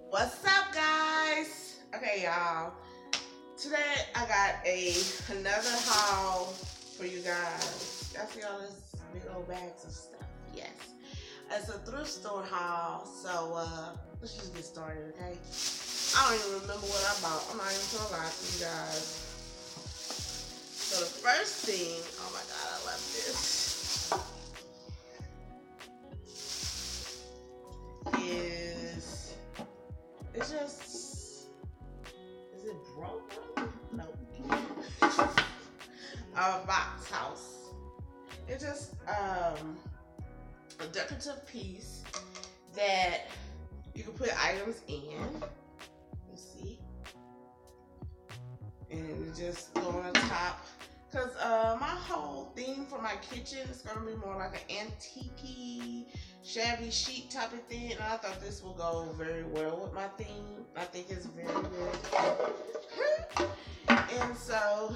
What's up, guys? Okay, y'all. Today I got another haul for you guys. Y'all see all this big old bags of stuff? Yes. It's a thrift store haul, so let's just get started, okay? I don't even remember what I bought. I'm not even gonna lie to you guys. So the first thing, oh my god, I love this. It's just, is it broken? No. A box house. It's just a decorative piece that you can put items in. You see? And it just go on the top. Because my whole theme for my kitchen is going to be more like an antique-y, shabby chic type of thing. And I thought this will go very well with my theme. I think it's very, very good. And so,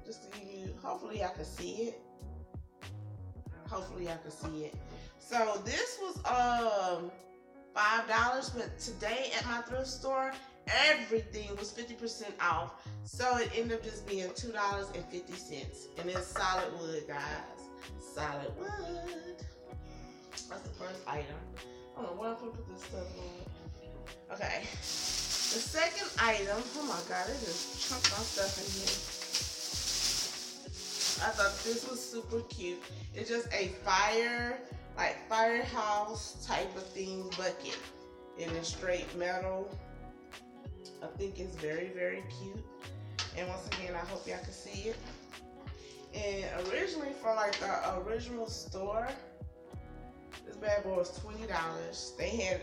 just to give you, hopefully y'all can see it. Hopefully y'all can see it. So this was $5, but today at my thrift store, everything was 50% off. So it ended up just being $2.50. And it's solid wood, guys. Solid wood. That's the first item. I don't know what I'm gonna put this stuff on. Okay. The second item, oh my god, it just chunked my stuff in here. I thought this was super cute. It's just a firehouse type of thing bucket in a straight metal. I think it's very, very cute. And once again, I hope y'all can see it. And originally, for like the original store, this bad boy was $20. They had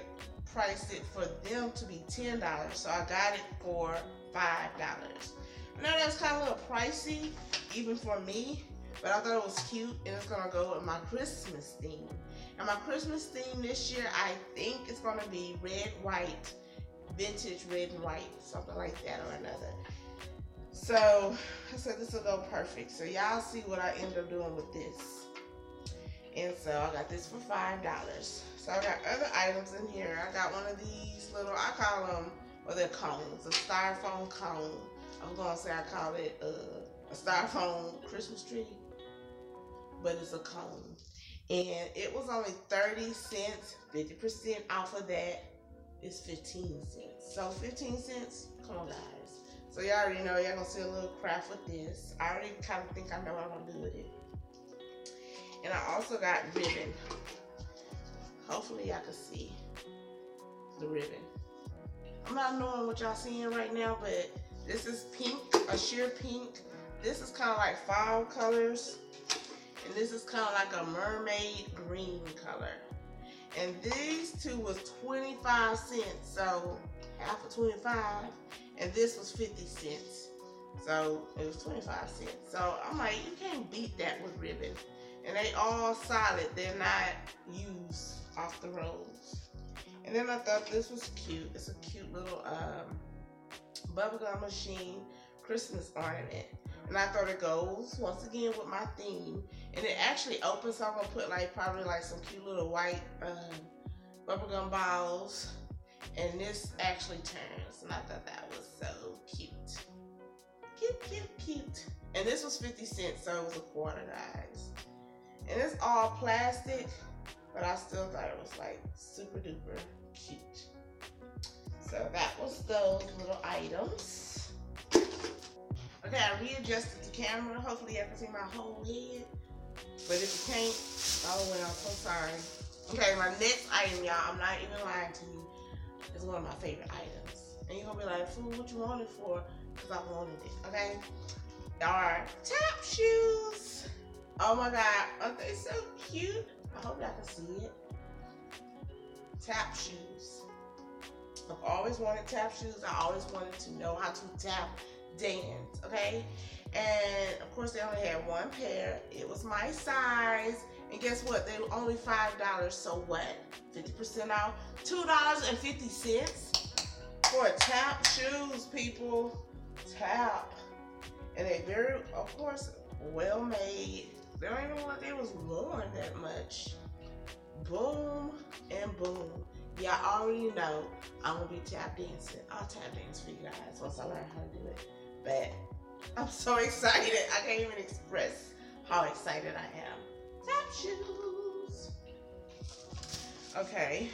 priced it for them to be $10, so I got it for $5. I know that's kind of a little pricey, even for me, but I thought it was cute, and it's gonna go with my Christmas theme. And my Christmas theme this year, I think it's gonna be red, white, vintage red and white, something like that or another. So I said this will go perfect. So y'all see what I end up doing with this. And so I got this for $5. So I got other items in here. I got one of these little, I call them, well, they're cones, a styrofoam cone. I was gonna say I call it a styrofoam Christmas tree, but it's a cone. And it was only 30 cents, 50% off of that is 15 cents. So 15 cents, come on guys. So y'all already know y'all gonna see a little craft with this. I already kind of think I know what I'm gonna do with it. And I also got ribbon. Hopefully y'all can see the ribbon. I'm not knowing what y'all seeing right now, but this is pink, a sheer pink. This is kind of like fall colors. And this is kind of like a mermaid green color. And these two was 25 cents, so half of 25, and this was 50 cents, so it was 25 cents. So I'm like, you can't beat that with ribbon. And they all solid, they're not used off the rolls. And then I thought this was cute. It's a cute little bubblegum machine Christmas ornament. And I thought it goes, once again, with my theme. And it actually opens, so I'm going to put probably some cute little white bubblegum balls. And this actually turns. And I thought that was so cute. Cute, cute, cute. And this was 50 cents, so it was a quarter, guys. And it's all plastic, but I still thought it was super duper cute. So that was those little items. Okay, I readjusted the camera. Hopefully you can see my whole head. But if you can't, oh well, I'm so sorry. Okay, my next item, y'all, I'm not even lying to you, is one of my favorite items. And you're gonna be like, fool, what you want it for? Because I wanted it, okay? Are tap shoes. Oh my God, aren't they so cute? I hope y'all can see it. Tap shoes. I've always wanted tap shoes. I always wanted to know how to tap dance, okay? And of course they only had one pair. It was my size. And guess what? They were only $5. So what? 50% off. $2.50 for a tap shoes, people. Tap. And they very, of course, well made. They don't even look like they was worn that much. Boom and boom. Y'all already know I'm gonna be tap dancing. I'll tap dance for you guys once I learn how to do it. But I'm so excited. I can't even express how excited I am. Tap shoes. Okay.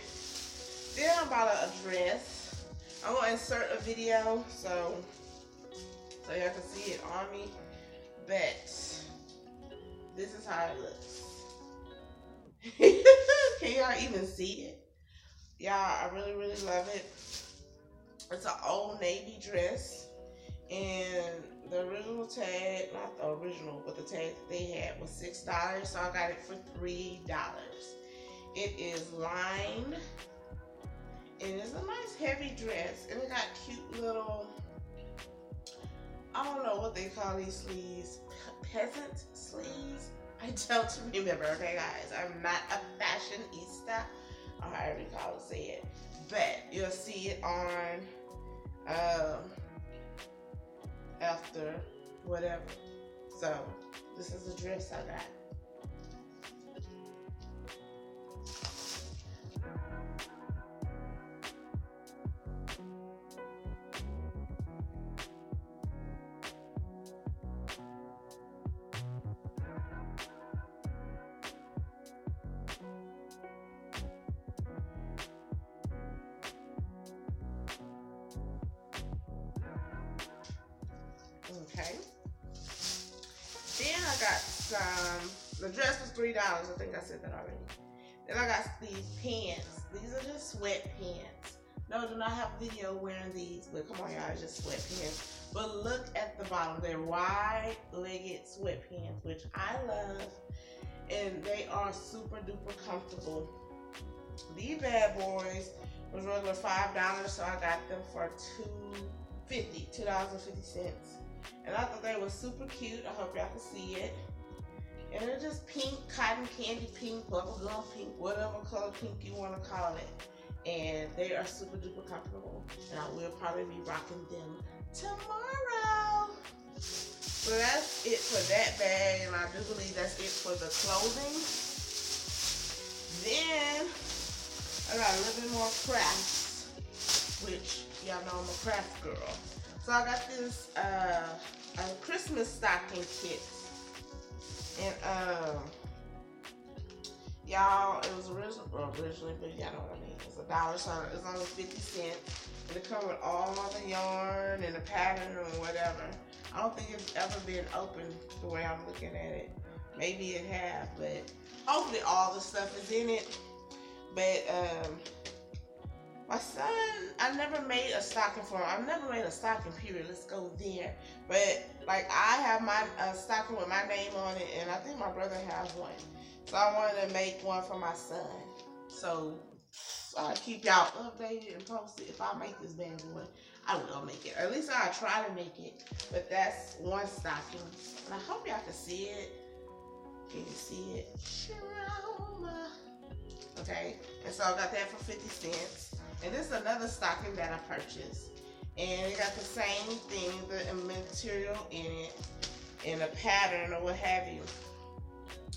Then I bought a dress. I'm gonna insert a video so y'all can see it on me. But this is how it looks. Can y'all even see it? Y'all, I really, really love it. It's an Old Navy dress. And the original tag, not the original, but the tag that they had was $6. So I got it for $3. It is lined. And it's a nice heavy dress. And it got cute little, I don't know what they call these sleeves. Peasant sleeves? I don't remember, okay guys? I'm not a fashionista, or however you call it, say it. But you'll see it on after whatever. So this is the dress I got. Okay. Then I got some, the dress was $3. I think I said that already. Then I got these pants. These are just sweatpants. No, do not have a video wearing these, but come on y'all, it's just sweatpants. But look at the bottom. They're wide-legged sweatpants, which I love. And they are super duper comfortable. These bad boys was regular $5, so I got them for $2.50. And I thought they were super cute. I hope y'all can see it. And they're just pink, cotton candy pink, bubblegum pink, whatever color pink you want to call it. And they are super duper comfortable. And I will probably be rocking them tomorrow. So that's it for that bag. And I do believe that's it for the clothing. Then I got a little bit more crafts, which y'all know I'm a craft girl. So I got this a Christmas stocking kit, and y'all, it was originally, but y'all know what I mean. It's $1, so it's only 50 cents, and it comes with all the yarn and the pattern or whatever. I don't think it's ever been opened the way I'm looking at it. Maybe it have, but hopefully all the stuff is in it. But my son, I never made a stocking for him. I've never made a stocking, period. Let's go there. But, like, I have my stocking with my name on it, and I think my brother has one. So I wanted to make one for my son. So I'll keep y'all updated and posted. If I make this bad boy, I will make it. Or at least I'll try to make it. But that's one stocking. And I hope y'all can see it. Can you see it? Okay. And so I got that for 50 cents. And this is another stocking that I purchased. And it got the same thing, the material in it, and a pattern or what have you.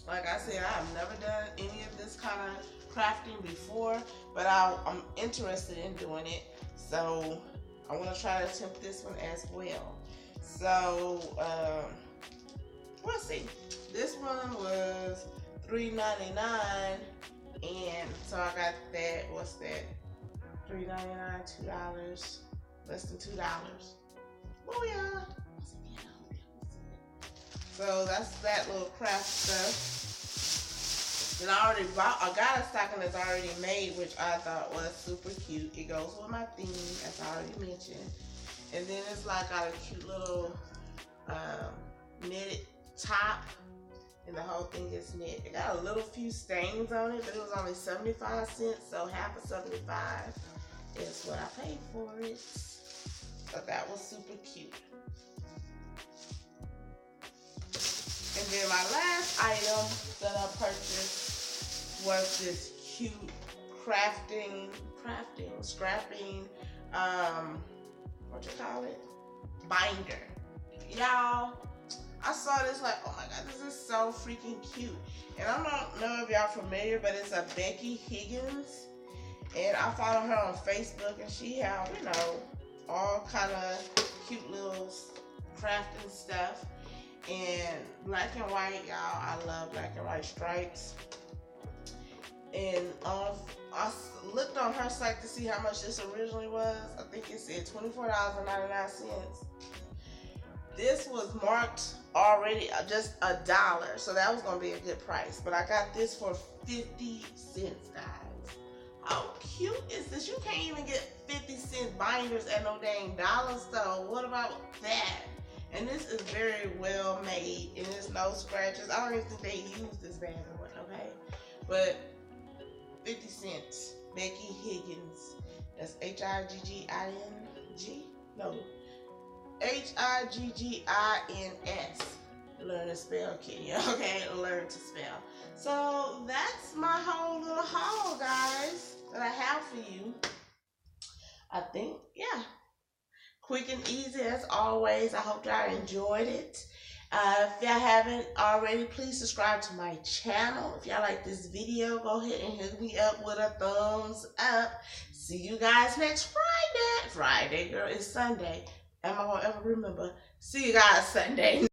Like I said, I've never done any of this kind of crafting before, but I'm interested in doing it. So I want to try to attempt this one as well. So we'll see. This one was $3.99, and so I got that. What's that? $3.99, $2, less than $2. Oh yeah. So that's that little craft stuff. Then I already bought, I got a stocking that's already made, which I thought was super cute. It goes with my theme, as I already mentioned. And then it's like got a cute little knitted top, and the whole thing is knit. It got a little few stains on it, but it was only 75 cents, so half of 75 is what I paid for it. So that was super cute. And then my last item that I purchased was this cute scrapping, what you call it? Binder. Y'all, I saw this like, oh my God, this is so freaking cute. And I don't know if y'all familiar, but it's a Becky Higgins. And I follow her on Facebook, and she have, you know, all kind of cute little crafting stuff. And black and white, y'all. I love black and white stripes. And I looked on her site to see how much this originally was. I think it said $24.99. This was marked already just $1, so that was gonna be a good price. But I got this for 50 cents, guys. How cute is this? You can't even get 50-cent binders at no dang dollar store. What about that? And this is very well made, and there's no scratches. I don't even think they used this bag or what, okay? But 50 cents. Becky Higgins. That's Higgins. No. Higgins. Learn to spell, Kenya. Okay, learn to spell. So that's my whole little haul, guys, that I have for you. I think, yeah. Quick and easy as always. I hope y'all enjoyed it. If y'all haven't already, please subscribe to my channel. If y'all like this video, go ahead and hit me up with a thumbs up. See you guys next Friday. Friday, girl, it's Sunday. Am I gonna ever remember? See you guys Sunday.